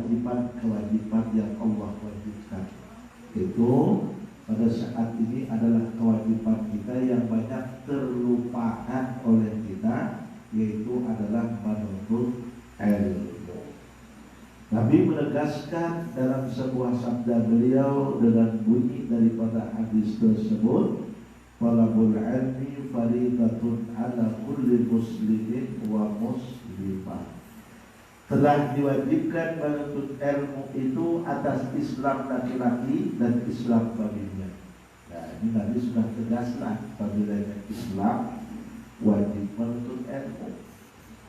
kewajiban-kewajiban yang Allah wajibkan. Itu pada saat ini adalah kewajiban kita yang banyak terlupakan oleh kita, yaitu adalah menuntut ilmu. Nabi menegaskan dalam sebuah sabda beliau dengan bunyi daripada hadis tersebut, talabul ilmi faridatun ala kulli muslimin wa muslimah. Telah diwajibkan menuntut ilmu itu atas Islam laki-laki dan Islam familia. Nah, ini Nabi sudah tegaslah apabila Islam wajib menuntut ilmu.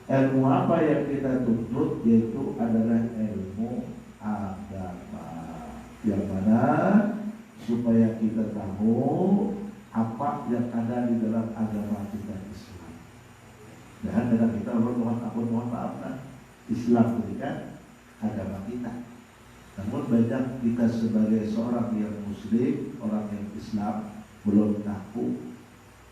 Ilmu apa yang kita tuntut? Yaitu adalah ilmu agama, yang mana supaya kita tahu apa yang ada di dalam agama kita Islam. Dan dalam kita mohon maaf kan, Islam itu kan agama kita. Namun banyak kita sebagai seorang yang Muslim, orang yang Islam, belum tahu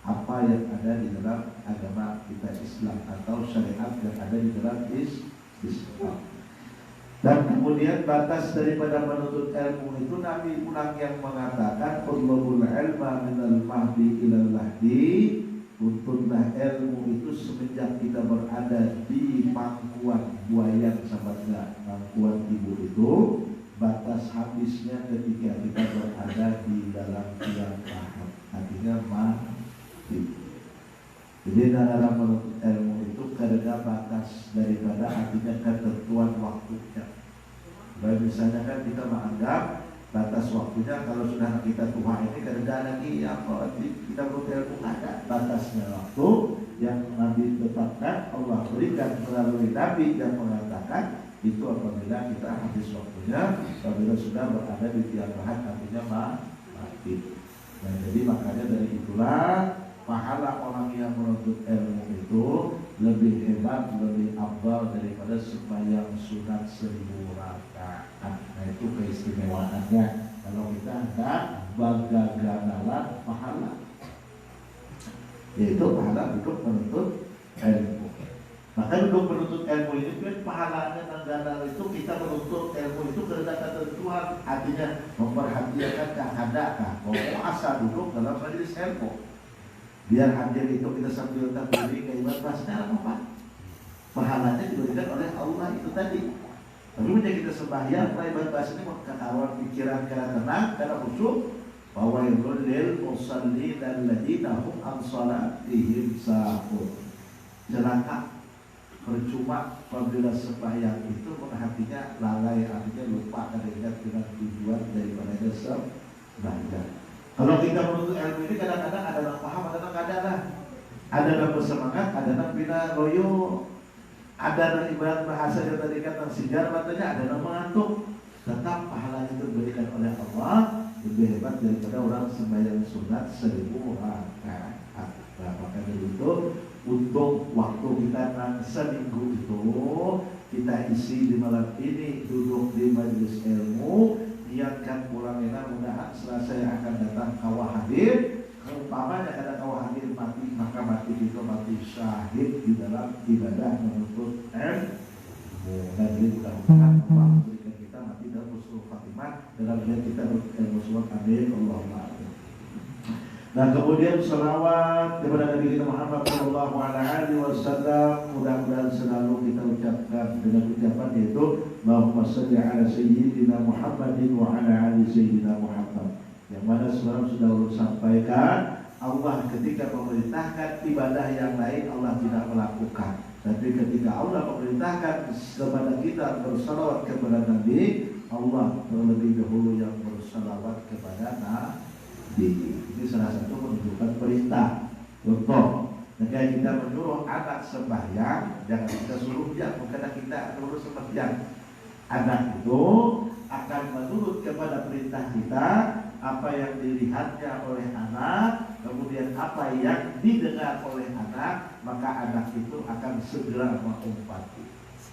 apa yang ada di dalam agama kita Islam atau syariat yang ada di dalam Islam. Dan kemudian batas daripada menuntut ilmu itu Nabi ulang yang mengatakan utlubul ilma minal mahdi ilal lahdi. Tuntutlah ilmu itu semenjak kita berada di pangkuan buayan, sahabatnya, pangkuan ibu itu, batas habisnya ketika kita berada di dalam tiang pahat, artinya mati. Jadi dalam menuntut ilmu itu karena batas daripada artinya ketentuan waktunya. Baik, misalnya kan kita menganggap batas waktunya kalau sudah kita tua ini kerja lagi apa kita perlu ilmu, ada batasnya waktu yang Nabi tetapkan, Allah berikan melalui Nabi yang mengatakan itu apabila kita habis waktunya, apabila sudah berada di tiang lahat artinya mati. Nah, jadi makanya dari itulah pahala orang yang menuntut ilmu itu lebih hebat, lebih afdal daripada sembahyang sunat 1000 rakaat. Nah, itu keistimewaannya. Kalau kita ada bagaganalan pahala, yaitu pahala untuk menuntut ilmu. Maka untuk menuntut ilmu ini kan pahalanya dan itu kita menuntut ilmu itu karena ketentuan, artinya memperhatikan keadaan. Oh, asal duduk dalam majelis ilmu. Biar hadir itu kita sambil takbir keiman pasnya apa? Pahalanya diberikan oleh Allah itu tadi. Tapi ketika kita sembahyang, ibadah bahasa ini mengkawan pikiran karena tenang, karena khusyuk. Wawailul lil musallin alladzina hum an salatihim sahun. Celaka, percuma apabila sembahyang itu hatinya lalai, artinya lupa teringat dengan tujuan daripada sembahyang. Kalau kita menuntut ilmu ini kadang-kadang ada yang paham, ada yang kadang ada yang bersemangat, ada yang bina loyo, ada yang ibarat bahasa yang tadi kata sigar matanya, ada yang mengantuk. Tetap pahalanya itu diberikan oleh Allah lebih hebat daripada orang sembahyang sunat 1000 rakaat. Nah, maka dari itu untuk waktu kita seminggu itu kita isi di malam ini duduk di majelis ilmu. Niatkan pulangnya mudah-mudahan selesai yang akan datang kawah hadir. Umpamanya ada kawah hadir mati, maka mati itu mati syahid di dalam ibadah menuntut ilmu. Dan jadi mudah-mudahan Allah memberikan kita mati dalam husnul khatimah dalam kita ilmu sunnah. Amin. Allahumma amin. Nah, kemudian selawat kepada Nabi kita Muhammad sallallahu alaihi wasallam mudah-mudahan selalu kita ucapkan dengan ucapan yaitu Allahumma shalli ala sayyidina Muhammadin wa ala ali sayyidina Muhammad. Yang mana selalu sudah sampaikan, Allah ketika memerintahkan ibadah yang lain Allah tidak melakukan. Tapi ketika Allah memerintahkan kepada kita bersalawat kepada Nabi, Allah terlebih dahulu yang bersalawat kepada Nabi. Ini salah satu menunjukkan perintah. Contoh, jika kita menyuruh anak sembahyang, jangan kita suruh dia, bukan kita suruh sembahyang. Anak itu akan menurut kepada perintah kita, apa yang dilihatnya oleh anak, kemudian apa yang didengar oleh anak, maka anak itu akan segera mengumpati.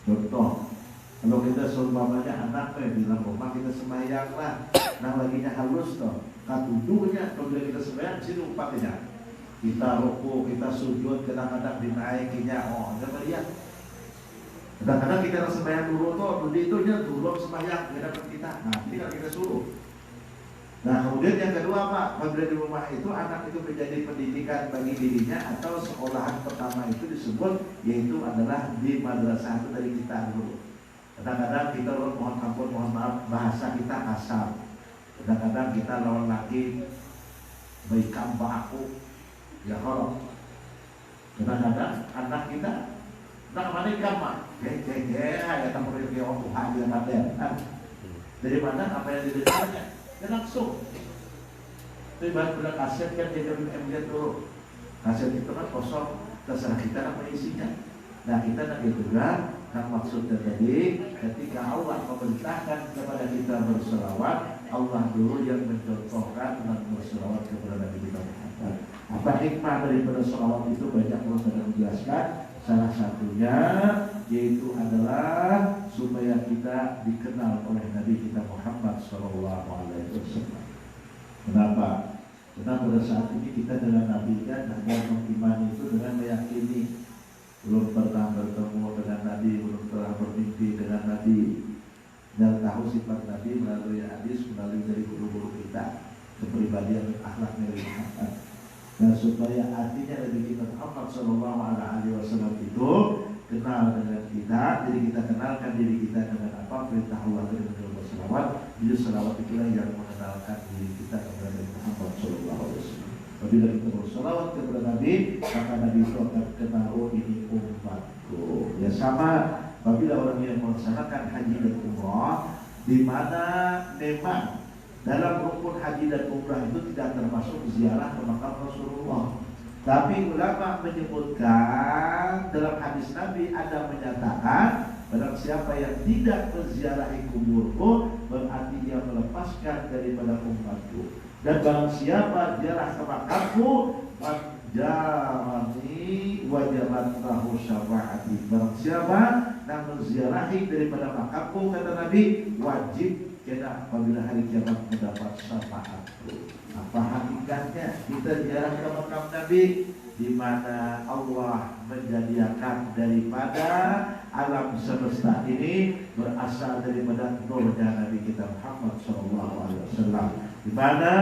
Contoh, kalau kita seumpamanya anak bilang rumah kita sembahyang lah, nah laginya halus toh. Katujuhnya kalau kita sembahyang sini umpatnya. Kita ruku, kita sujud, kadang-kadang dinaikinya, oh jangan lihat. Kadang-kadang kita harus sembahyang dulu tuh, itu nya dulu sembahyang tidak dapat kita. Nah, ini kan kita suruh. Nah, kemudian yang kedua Pak, apabila di rumah itu anak itu menjadi pendidikan bagi dirinya atau sekolahan pertama itu disebut yaitu adalah di madrasah itu dari kita dulu. Kadang-kadang kita mohon ampun, mohon maaf, bahasa kita kasar. Kadang-kadang kita lawan lagi baikam aku, ya kalau kadang-kadang anak kita nak mana kamar, ya tampil dia waktu hadir ada. Dari mana apa yang didengarnya? Ya langsung. Tapi bulan kaset kan dia MD dulu. Kaset itu kan kosong, terserah kita apa isinya. Nah kita nak juga, nah maksudnya tadi ketika Allah memerintahkan kepada kita berselawat, Allah dulu yang mencontohkan dan berselawat kepada Nabi kita Muhammad. Apa hikmah daripada selawat itu banyak orang sudah menjelaskan. Salah satunya yaitu adalah supaya kita dikenal oleh Nabi kita Muhammad SAW. Kenapa? Karena pada saat ini kita dengan Nabi kan hanya mengimani itu dengan meyakini, belum pernah bertemu dengan Nabi, belum pernah bermimpi dengan Nabi, dan tahu sifat Nabi melalui hadis, melalui dari guru-guru kita, kepribadian dan akhlak Nabi Muhammad. Dan supaya artinya Nabi kita Muhammad SAW itu kenal dengan kita, jadi kita kenalkan diri kita dengan apa? Perintah Allah dengan berselawat. Jadi selawat itulah yang mengenalkan diri kita kepada Nabi Muhammad SAW. Apabila kita berselawat kepada Nabi, maka Nabi itu akan kenal, oh ini umatku. Ya sama apabila orang yang melaksanakan haji dan umrah, di mana memang dalam rukun haji dan umrah itu tidak termasuk ziarah ke makam Rasulullah. Tapi ulama menyebutkan dalam hadis Nabi ada menyatakan barang siapa yang tidak menziarahi kuburku berarti dia melepaskan daripada umatku. Dan barang siapa ziarah ke makamku jarani wajabat lahu syafaati. Barang siapa yang menziarahi daripada makamku, kata Nabi, wajib kena apabila hari kiamat mendapat syafaatku. Apa hakikatnya? Kita ziarah ke makam Nabi, di mana Allah menjadikan daripada alam semesta ini berasal daripada nurnya Nabi kita Muhammad SAW, di mana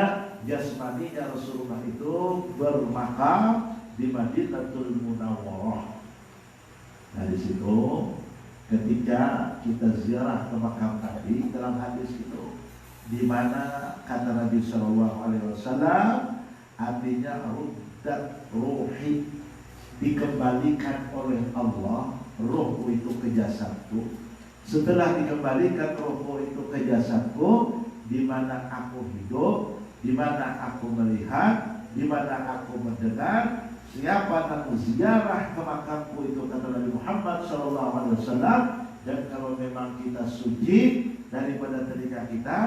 jasmaninya Rasulullah itu bermakam di Madinatul Munawwarah. Nah di situ ketika kita ziarah ke makam Nabi, dalam hadis itu di mana kata Nabi SAW, artinya ruddat ruhi, dikembalikan oleh Allah rohku itu ke jasadku. Setelah dikembalikan rohku itu ke jasadku, di mana aku hidup, di mana aku melihat, di mana aku mendengar, siapa yang ziarah ke makamku itu, kata Nabi Muhammad SAW. Dan kalau memang kita suci daripada telinga kita,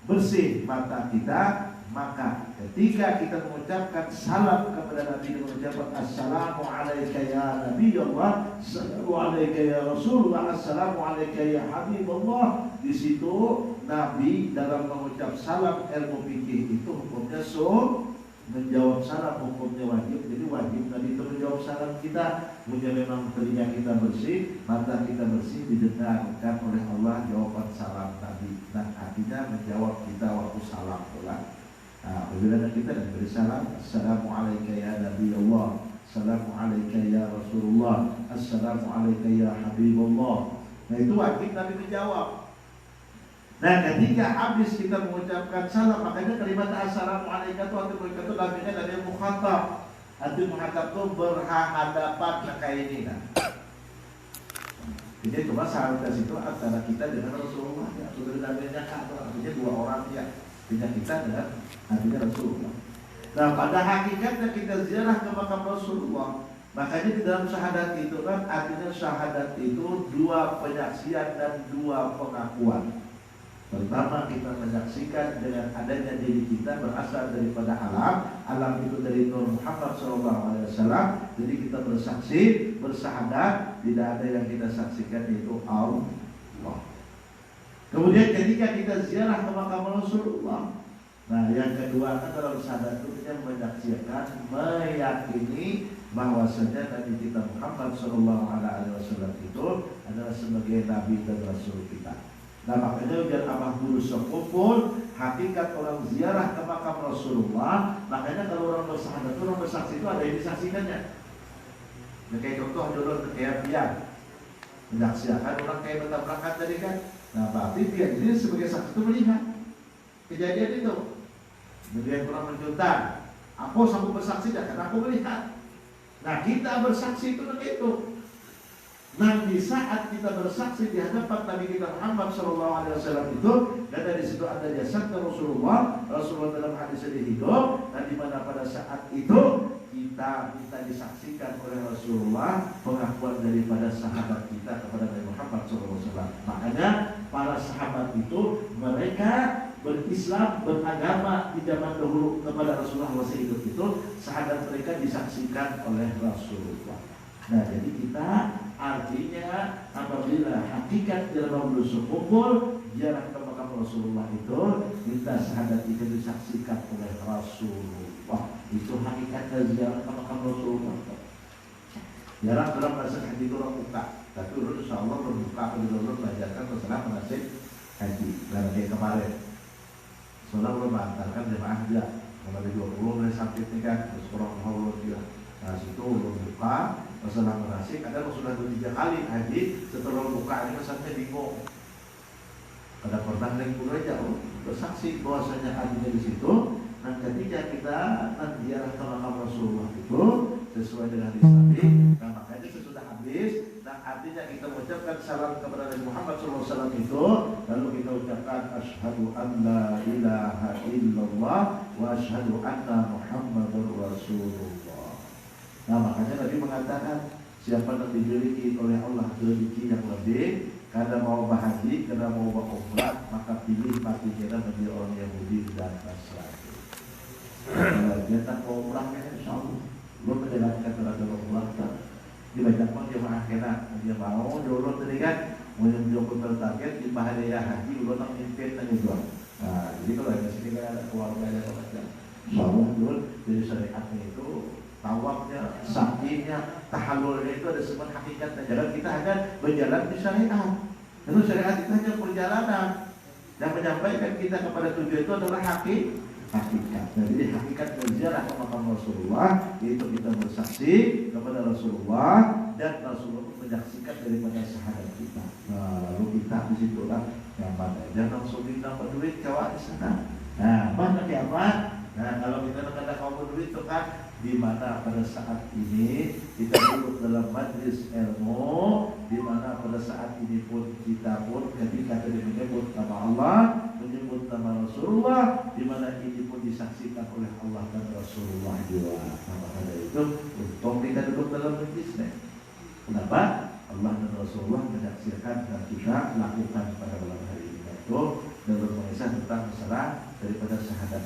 bersih mata kita, maka ketika kita mengucapkan salam kepada Nabi, mengucapkan assalamu alaika ya Nabi Allah, assalamu alaika ya Rasulullah, assalamu alaika ya Habibullah, di situ Nabi dalam mengucap salam ilmu fikih itu hukumnya menjawab salam hukumnya wajib. Jadi wajib Nabi itu menjawab salam kita. Punya memang telinga kita bersih, mata kita bersih, didengarkan oleh Allah jawaban salam Nabi. Dan artinya menjawab kita waktu salam pula. Nah, apabila kita beri salam, assalamu alaika ya Nabi Allah, assalamu alaika ya Rasulullah, assalamu alaika ya Habibullah. Nah itu wajib Nabi menjawab. Nah ketika habis kita mengucapkan salam, makanya kalimat assalamualaikum itu arti mereka itu namanya dari mukhatab. Arti mukhatab itu berhadapan kayak ini kan. Jadi cuma sahabat itu antara kita dengan Rasulullah ya. Sudah namanya artinya dua orang ya. Dengan kita dengan artinya Rasulullah. Nah pada hakikatnya kita ziarah ke makam Rasulullah. Makanya di dalam syahadat itu kan artinya syahadat itu dua penyaksian dan dua pengakuan. Pertama kita menyaksikan dengan adanya diri kita berasal daripada alam itu dari Nur Muhammad SAW. Jadi kita bersaksi, bersahadat, tidak ada yang kita saksikan yaitu Allah. Kemudian ketika kita ziarah ke makam Rasulullah, nah yang kedua kan dalam syahadat itu kita menyaksikan, meyakini bahwasanya Nabi kita Muhammad Shallallahu Alaihi Wasallam itu adalah sebagai Nabi dan Rasul kita. Nah makanya biar abah guru sekumpul hakikat orang ziarah ke makam Rasulullah. Makanya kalau orang bersahadat itu, orang bersaksi itu ada yang disaksikannya. Nah, kayak contoh dulu kayak Pian menyaksikan orang kayak bertabrakan tadi kan. Nah berarti Pian ini sebagai saksi itu melihat kejadian itu. Kemudian kurang menjuta, aku sanggup bersaksi dan karena aku melihat. Nah kita bersaksi itu begitu. Nah di saat kita bersaksi di hadapan Nabi kita Muhammad SAW itu, dan dari situ ada jasad Rasulullah dalam hadis ini hidup, dan di mana pada saat itu kita disaksikan oleh Rasulullah pengakuan daripada sahabat kita kepada Nabi Muhammad SAW. Makanya para sahabat itu mereka berislam, beragama di zaman dahulu kepada Rasulullah masih hidup itu, sahabat mereka disaksikan oleh Rasulullah. Nah jadi kita artinya apabila hakikat dalam bersyukur ziarah ke makam Rasulullah itu, kita sahabat itu disaksikan oleh Rasulullah. Itu hakikatnya ziarah ke makam Rasulullah. Ziarah dalam bahasa haji itu orang buka, tapi urut insya Allah berbuka apabila belajarkan masalah manasik haji. Karena kayak kemarin soalnya belum mengantarkan jemaah aja mulai 20 mulai sakit nih kan, terus orang mau dia. Nah situ belum buka masalah manasik, ada sudah 2-3 kali haji setelah buka ini kesannya bingung. Kada pernah lingkung aja bersaksi bahwasanya hajinya di situ. Nah ketika kita ziarah ke makam Rasulullah itu sesuai dengan hadis Nabi, nah makanya sesudah habis, nah artinya kita mengucapkan salam kepada Nabi Muhammad SAW itu, lalu kita ucapkan asyhadu an la ilaha illallah wa asyhadu anna Muhammadur Rasulullah. Nah makanya Nabi mengatakan siapa yang dimiliki oleh Allah rezeki yang lebih, karena mau bahagia, karena mau berumrah, maka pilih mati kira menjadi orang Yahudi dan Nasrani. Dia tak mau umrahnya insya Allah belum menjalankan terhadap umrah tak dibacakan jemaah kena dia mau dulu tadi kan mau menjadi target di bahaya haji ulo nak mimpin dan itu. Nah jadi kalau di sini kan ada keluarga yang macam insya Allah dulu dari syariatnya itu tawafnya, sa'inya, tahallulnya itu ada semua hakikatnya. Jangan kita hanya berjalan di syariat. Itu syariat itu hanya perjalanan. Dan menyampaikan kita kepada tujuan itu adalah hakikat. Jadi hakikat ziarah ke makam Rasulullah yaitu kita bersaksi kepada Rasulullah dan Rasulullah menyaksikan daripada sahabat kita. Nah, lalu kita disitulah yang mana jangan langsung dapat duit kawan di sana. Nah, mana kayak apa? Nah, kalau kita nak ada kaum duit itu kan di mana pada saat ini kita duduk dalam majlis ilmu, di mana pada saat ini pun kita pun ketika menyebut nama Allah, menyebut nama Rasulullah, di mana ini pun disaksikan oleh Allah dan Rasulullah juga. Maka itu untuk kita duduk dalam majlisnya. Kenapa? Allah dan Rasulullah menyaksikan dan kita lakukan pada malam hari ini. Itu dalam mengisah tentang masalah daripada syahadat.